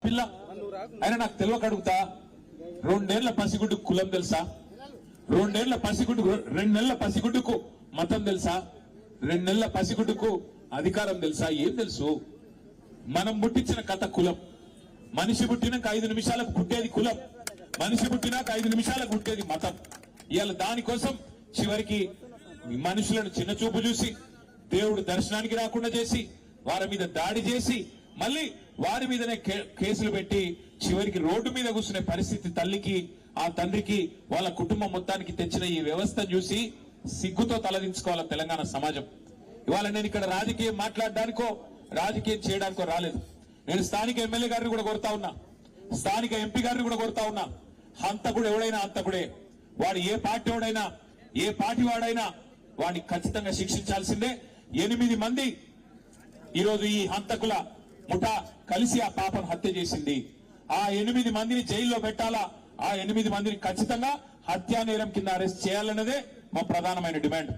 పిల్ల ఆయన నాకు తెలియక అడుగుతా 2 ఏళ్ల పసిగుడ్డు కులం తెలుసా 2 నెలల పసిగుడ్డుకు మతం తెలుసా 2 నెలల పసిగుడ్డుకు అధికారం తెలుసా ఏం తెలుసు మనం పుట్టించిన కథ కులం మనిషి పుట్టినాక 5 నిమిషాలకు పుట్టేది కులం మనిషి పుట్టినాక 5 నిమిషాలకు పుట్టేది మతం ఇవాళ దానికోసం చివరికి మనుషులను చిన్న చూపు చూసి దేవుడు దర్శనానికి రాకుండా చేసి వారి మీద దాడి చేసి మళ్ళీ వారి మీదనే కేసులు పెట్టి చివరికి రోడ్డు మీద కూర్చునే పరిస్థితి తల్లికి ఆ తండ్రికి వాళ్ళ కుటుంబం మొత్తానికి తెచ్చిన ఈ వ్యవస్థ చూసి సిగ్గుతో తలదించుకోవాలి తెలంగాణ సమాజం ఇవాళ నేను ఇక్కడ రాజకీయం మాట్లాడడానికో రాజకీయం చేయడానికో రాలేదు నేను స్థానిక ఎమ్మెల్యే గారిని కూడా కోరుతా ఉన్నా స్థానిక ఎంపీ గారిని కూడా కోరుతా ఉన్నా హంతకుడు ఎవడైనా హంతకుడే వాడు ఏ పార్టీ వాడైనా ఏ పార్టీ వాడైనా వాడిని ఖచ్చితంగా శిక్షించాల్సిందే 8 మంది ఈరోజు ఈ హంతకుల ముఠా కలిసి ఆ పాపను హత్య చేసింది ఆ 8 మందిని జైల్లో పెట్టాలా ఆ 8 మందిని ఖచ్చితంగా హత్యా నేరం కింద అరెస్ట్ చేయాలన్నదే మా ప్రధానమైన డిమాండ్